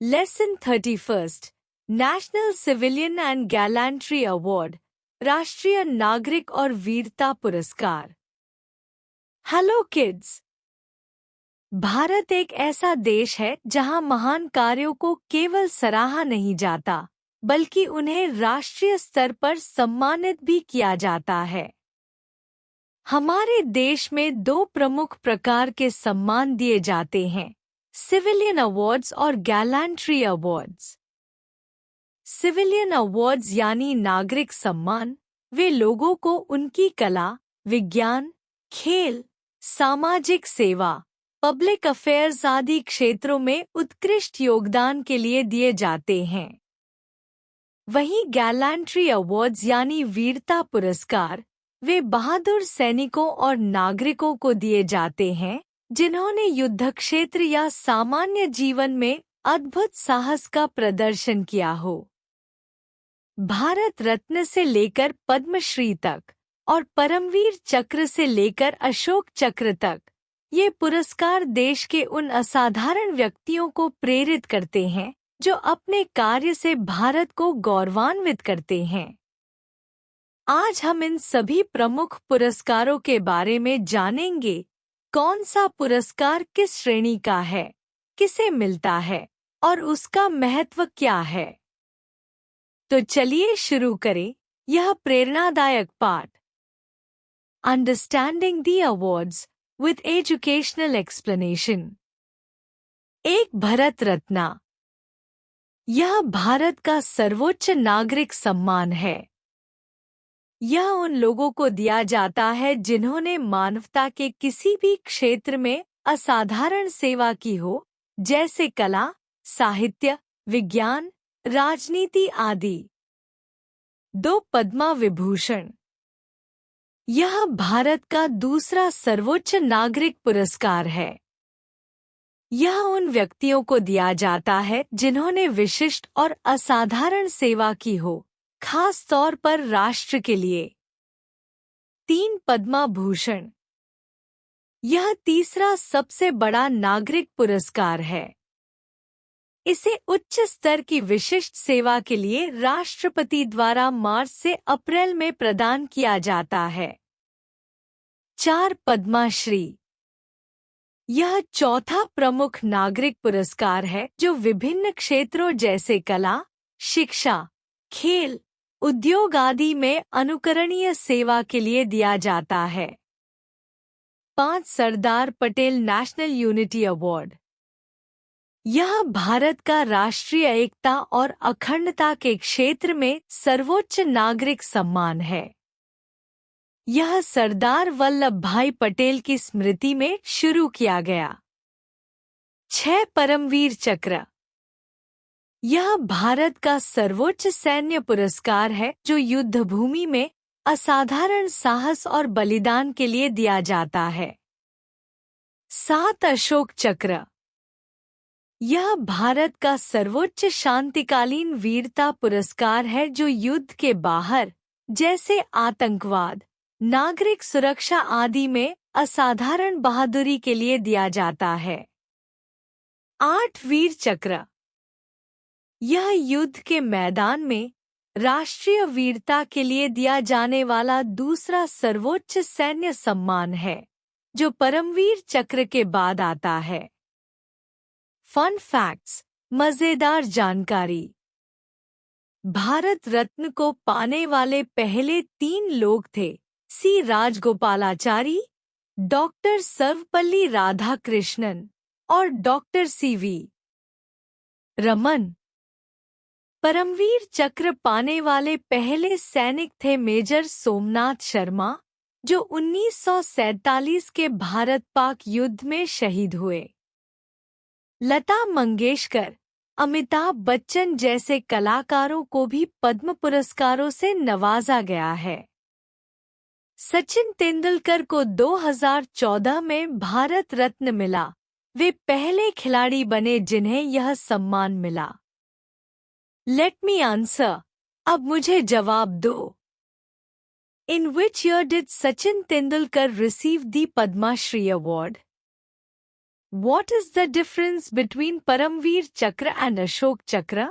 Lesson 31 national civilian and gallantry award, राष्ट्रीय नागरिक और वीरता पुरस्कार। Hello kids. भारत एक ऐसा देश है जहां महान कार्यों को केवल सराहा नहीं जाता, बल्कि उन्हें राष्ट्रीय स्तर पर सम्मानित भी किया जाता है। हमारे देश में दो प्रमुख प्रकार के सम्मान दिए जाते हैं, सिविलियन अवार्ड्स और गैलेंट्री अवार्ड्स। सिविलियन अवार्ड्स यानी नागरिक सम्मान, वे लोगों को उनकी कला, विज्ञान, खेल, सामाजिक सेवा, पब्लिक अफेयर्स आदि क्षेत्रों में उत्कृष्ट योगदान के लिए दिए जाते हैं। वहीं गैलेंट्री अवार्ड्स यानी वीरता पुरस्कार, वे बहादुर सैनिकों और नागरिकों को दिए जाते हैं जिन्होंने युद्धक्षेत्र या सामान्य जीवन में अद्भुत साहस का प्रदर्शन किया हो। भारत रत्न से लेकर पद्मश्री तक और परमवीर चक्र से लेकर अशोक चक्र तक, ये पुरस्कार देश के उन असाधारण व्यक्तियों को प्रेरित करते हैं जो अपने कार्य से भारत को गौरवान्वित करते हैं। आज हम इन सभी प्रमुख पुरस्कारों के बारे में जानेंगे। कौन सा पुरस्कार किस श्रेणी का है, किसे मिलता है और उसका महत्व क्या है। तो चलिए शुरू करें यह प्रेरणादायक पाठ। Understanding the awards with educational explanation. एक भारत रत्न, यह भारत का सर्वोच्च नागरिक सम्मान है। यह उन लोगों को दिया जाता है जिन्होंने मानवता के किसी भी क्षेत्र में असाधारण सेवा की हो, जैसे कला, साहित्य, विज्ञान, राजनीति आदि। 2 पद्मा विभूषण, यह भारत का दूसरा सर्वोच्च नागरिक पुरस्कार है। यह उन व्यक्तियों को दिया जाता है जिन्होंने विशिष्ट और असाधारण सेवा की हो, खास तौर पर राष्ट्र के लिए। 3 पद्मा भूषण, यह तीसरा सबसे बड़ा नागरिक पुरस्कार है। इसे उच्च स्तर की विशिष्ट सेवा के लिए राष्ट्रपति द्वारा मार्च से अप्रैल में प्रदान किया जाता है। 4 पद्माश्री, यह चौथा प्रमुख नागरिक पुरस्कार है जो विभिन्न क्षेत्रों जैसे कला, शिक्षा, खेल, उद्योग आदि में अनुकरणीय सेवा के लिए दिया जाता है। 5 Sardar Patel national unity award, यह भारत का राष्ट्रीय एकता और अखंडता के क्षेत्र में सर्वोच्च नागरिक सम्मान है। यह सरदार वल्लभ भाई पटेल की स्मृति में शुरू किया गया। 6 परमवीर चक्र, यह भारत का सर्वोच्च सैन्य पुरस्कार है जो युद्ध भूमि में असाधारण साहस और बलिदान के लिए दिया जाता है। 7 अशोक चक्र, यह भारत का सर्वोच्च शांतिकालीन वीरता पुरस्कार है जो युद्ध के बाहर, जैसे आतंकवाद, नागरिक सुरक्षा आदि में असाधारण बहादुरी के लिए दिया जाता है। 8 वीर चक्र, यह युद्ध के मैदान में राष्ट्रीय वीरता के लिए दिया जाने वाला दूसरा सर्वोच्च सैन्य सम्मान है, जो परमवीर चक्र के बाद आता है। फन फैक्ट्स, मजेदार जानकारी। भारत रत्न को पाने वाले पहले 3 लोग थे सी राजगोपालाचारी, डॉक्टर सर्वपल्ली राधाकृष्णन और डॉक्टर सीवी रमन। परमवीर चक्र पाने वाले पहले सैनिक थे मेजर सोमनाथ शर्मा, जो 1947 के भारत-पाक युद्ध में शहीद हुए। लता मंगेशकर, अमिताभ बच्चन जैसे कलाकारों को भी पद्म पुरस्कारों से नवाजा गया है। सचिन तेंदुलकर को 2014 में भारत रत्न मिला। वे पहले खिलाड़ी बने जिन्हें यह सम्मान मिला। लेट मी आंसर, अब मुझे जवाब दो। In which year did Sachin Tendulkar receive the Padma Shri award? What is the difference between Paramveer Chakra and Ashok Chakra?